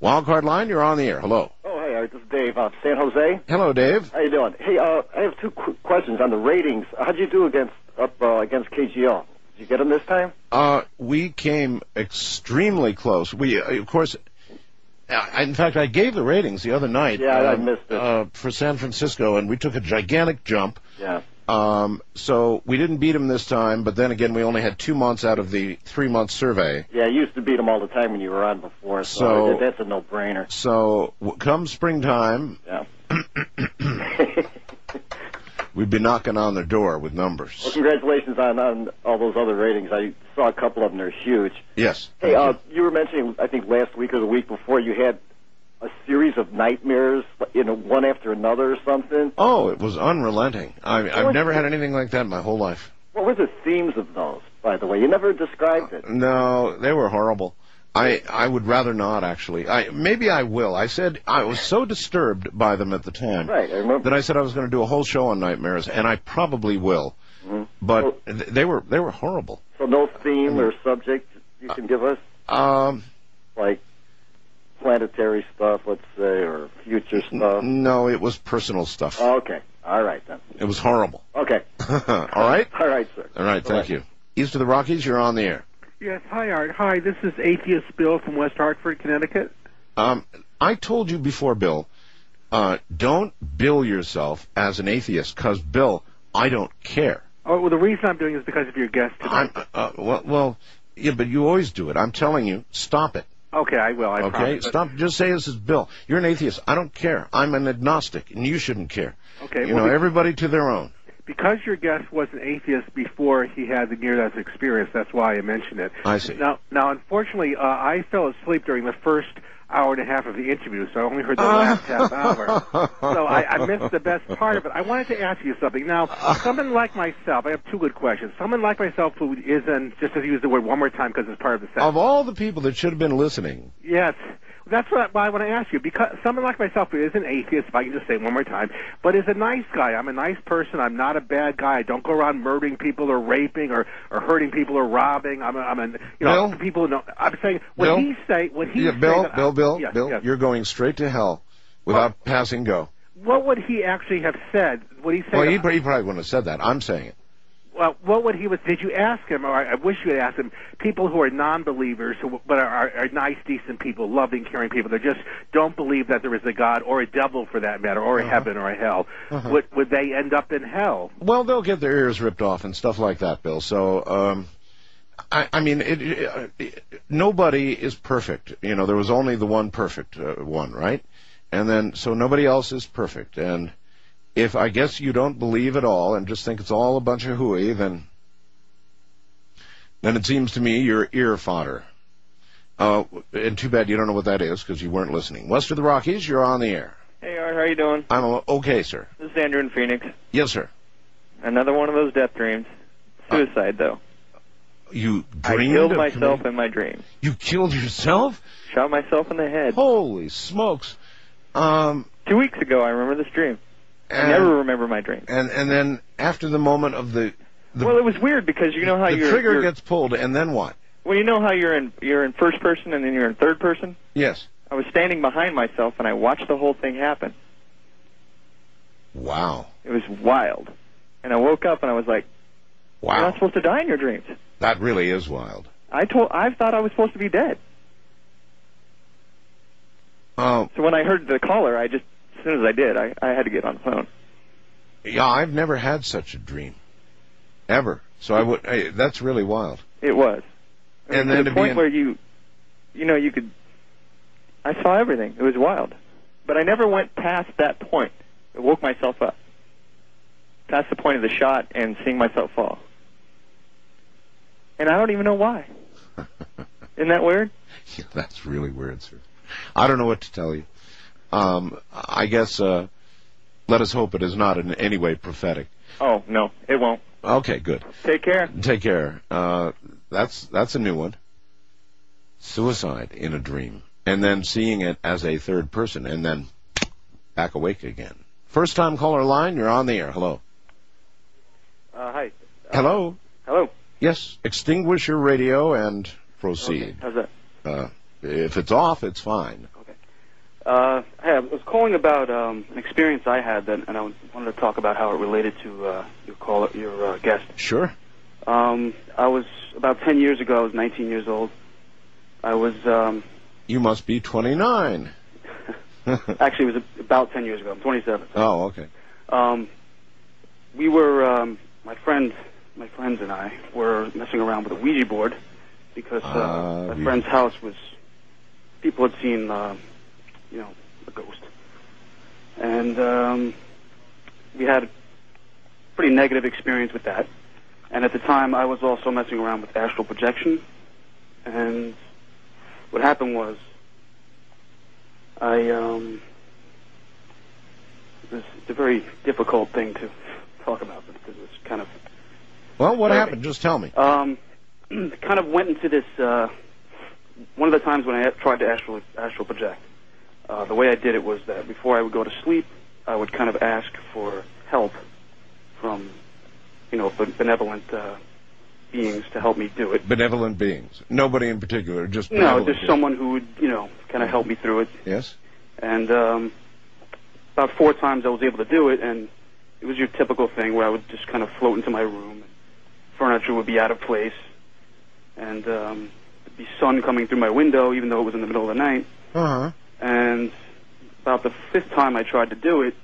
Wild Card Line, you're on the air. Hello. Oh, hey, this is Dave, San Jose. Hello, Dave. How you doing? Hey, I have two questions on the ratings. How'd you do against KGL? Did you get them this time? We came extremely close. We, of course, in fact, I gave the ratings the other night. Yeah, I missed it. For San Francisco, and we took a gigantic jump. Yeah. So we didn't beat them this time, but then again, we only had 2 months out of the 3-month survey. Yeah, you used to beat them all the time when you were on before, so that's a no-brainer. So come springtime, yeah. we'd be knocking on their door with numbers. Well, congratulations on all those other ratings. I saw a couple of them. They're huge. Yes. Hey, you were mentioning, I think last week or the week before, you had a series of nightmares, one after another or something. Oh, it was unrelenting. I've never had anything like that in my whole life. What were the themes of those, by the way? You never described it. No, they were horrible. I would rather not, actually. Maybe I will. I said I was so disturbed by them at the time, right, I remember, that I said I was going to do a whole show on nightmares, and I probably will. Mm-hmm. But they were horrible. So no theme or subject you can give us? Like planetary stuff, let's say, or future stuff? No, it was personal stuff. Oh, okay. All right, then. It was horrible. Okay. All right? All right, sir. All right, thank you. East of the Rockies, you're on the air. Yes, hi, Art. Hi, this is Atheist Bill from West Hartford, Connecticut. I told you before, Bill, don't bill yourself as an atheist, because, Bill, I don't care. Oh, well, the reason I'm doing it is because of your guest today. Well, yeah, but you always do it. I'm telling you, stop it. Okay, I will. I promise. Okay, stop. Just say this is Bill. You're an atheist. I don't care. I'm an agnostic, and you shouldn't care. Okay. You know, everybody to their own. Because your guest was an atheist before he had the near-death experience, that's why I mentioned it. I see. Now, unfortunately, I fell asleep during the first hour and a half of the interview, so I only heard the last half hour. So I missed the best part of it. I wanted to ask you something. Now, someone like myself, I have two good questions. Someone like myself who isn't, just to use the word one more time because it's part of the sentence. Of all the people that should have been listening. Yes. That's why I want to ask you, because someone like myself who is an atheist, if I can just say it one more time, but is a nice guy. I'm a nice person. I'm not a bad guy. I don't go around murdering people or raping or hurting people or robbing. Bill? People know. I'm saying Bill? Bill, yes. You're going straight to hell without passing go. What would he actually have said? Would he say? Well, he probably wouldn't have said that. I'm saying it. Well, what would he was? Did you ask him, or I wish you had asked him, people who are non-believers, but are nice, decent people, loving, caring people, that just don't believe that there is a God or a devil, for that matter, or a heaven or a hell, would they end up in hell? Well, they'll get their ears ripped off and stuff like that, Bill. So, I mean, nobody is perfect. You know, there was only the one perfect one, right? And then, so nobody else is perfect, and if I guess you don't believe at all and just think it's all a bunch of hooey, then it seems to me you're ear fodder. And too bad you don't know what that is, because you weren't listening. West of the Rockies, you're on the air. Hey, Art, how you doing? I'm okay, sir. This is Andrew in Phoenix. Yes, sir. Another one of those death dreams. Suicide, though. You dreamed I killed myself in my dreams. You killed yourself? Shot myself in the head. Holy smokes. 2 weeks ago, I remember this dream. I never remember my dream. And then after the moment of the well, it was weird because you know how the trigger gets pulled, and then what? Well, you know how you're in first person and then you're in third person? Yes. I was standing behind myself and I watched the whole thing happen. Wow. It was wild. And I woke up and I was like, wow. You're not supposed to die in your dreams. That really is wild. I thought I was supposed to be dead. Oh. So when I heard the caller, as soon as I did, I had to get on the phone. Yeah, I've never had such a dream. Ever. So that's really wild. It was. And then to the point where you could, I saw everything. It was wild. But I never went past that point. I woke myself up. Past the point of the shot and seeing myself fall. And I don't even know why. Isn't that weird? Yeah, that's really weird, sir. I don't know what to tell you. I guess, let us hope it is not in any way prophetic. Oh, no, it won't. Okay, good. Take care. Take care. That's a new one. Suicide in a dream. And then seeing it as a third person, and then back awake again. First time caller line, you're on the air. Hello. Hi. Hello. Hello. Yes, extinguish your radio and proceed. Okay. How's that? If it's off, it's fine. Okay. I was calling about an experience I had, and I wanted to talk about how it related to your guest. Sure. I was, about 10 years ago, I was 19 years old. I was... You must be 29. Actually, it was about 10 years ago. I'm 27. Oh, okay. We were, my friends and I were messing around with a Ouija board because my friend's house was, people had seen, a ghost. And we had a pretty negative experience with that. And at the time, I was also messing around with astral projection. And what happened was, it's a very difficult thing to talk about because it's kind of... Well, what happened? Just tell me. Kind of went into this, one of the times when I tried to astral project, the way I did it was that before I would go to sleep, I would kind of ask for help from, benevolent beings to help me do it. Benevolent beings? Nobody in particular, just No, benevolent just beings. someone who would, kind of help me through it. Yes? And about 4 times I was able to do it, and it was your typical thing where I would just kind of float into my room. Furniture would be out of place, and there'd be sun coming through my window, even though it was in the middle of the night. Uh-huh. And about the 5th time I tried to do it,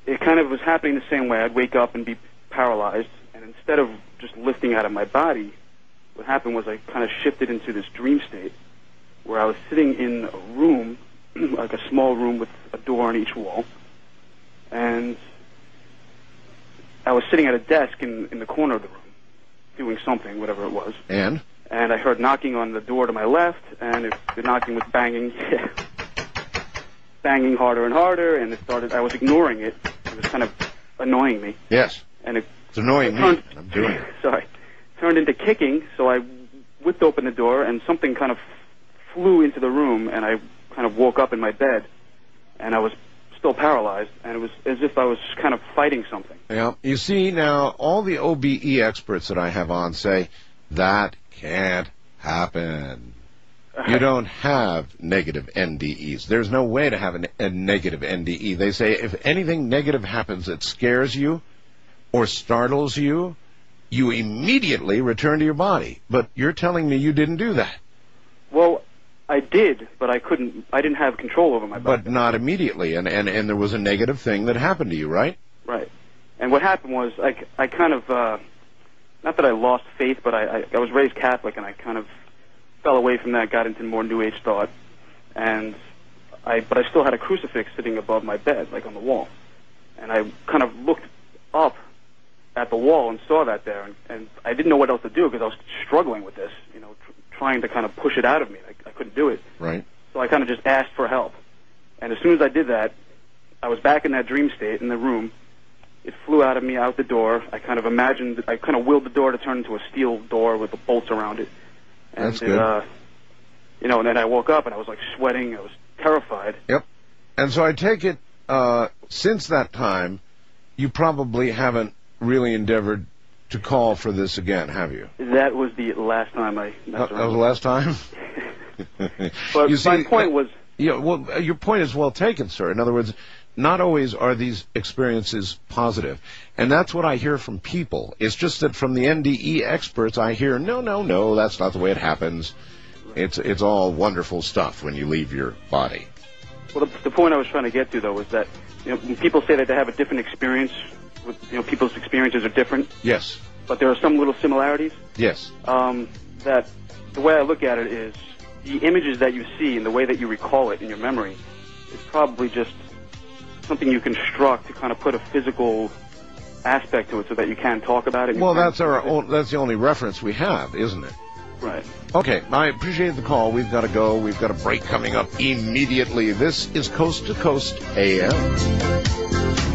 it kind of was happening the same way. I'd wake up and be paralyzed, and instead of just lifting out of my body, what happened was I kind of shifted into this dream state where I was sitting in a room, like a small room with a door on each wall, and I was sitting at a desk in the corner of the room, doing something, whatever it was. And I heard knocking on the door to my left, and the knocking was banging, banging harder and harder, and I was ignoring it. It was kind of annoying me. yes, And it's annoying me. I'm doing it. Sorry. Turned into kicking, so I whipped open the door, and something kind of flew into the room, and I kind of woke up in my bed, and I was still paralyzed, and it was as if I was kind of fighting something. Yeah. You see, now, all the OBE experts that I have on say, that can't happen. You don't have negative NDEs. There's no way to have a negative NDE. They say if anything negative happens that scares you or startles you, you immediately return to your body. But you're telling me you didn't do that. Well, I did, but I didn't have control over my body. But not immediately, and there was a negative thing that happened to you, right? Right. And what happened was I kind of, not that I lost faith, but I was raised Catholic, and I kind of fell away from that, got into more New Age thought, but I still had a crucifix sitting above my bed, like on the wall. And I kind of looked up at the wall and saw that there, and I didn't know what else to do because I was struggling with this, trying to kind of push it out of me. I couldn't do it. Right. So I kind of just asked for help. And as soon as I did that, I was back in that dream state in the room. It flew out of me out the door. I kind of willed the door to turn into a steel door with the bolts around it. And That's good. And then I woke up and I was like sweating. I was terrified. Yep. And so I take it, since that time, you probably haven't really endeavored to call for this again, have you? That was the last time I messed around. That was the last time? But You see, my point was... Yeah, well, your point is well taken, sir. In other words, not always are these experiences positive. And that's what I hear from people. It's just that from the NDE experts, I hear, no, that's not the way it happens. It's all wonderful stuff when you leave your body. Well, the point I was trying to get to, though, was that when people say that they have a different experience, people's experiences are different. Yes. But there are some little similarities. Yes. That the way I look at it is the images that you see and the way that you recall it in your memory is probably just something you construct to kind of put a physical aspect to it so that you can talk about it. Well, that's the only reference we have, isn't it? Right. Okay, I appreciate the call. We've got to go. We've got a break coming up immediately. This is Coast to Coast AM.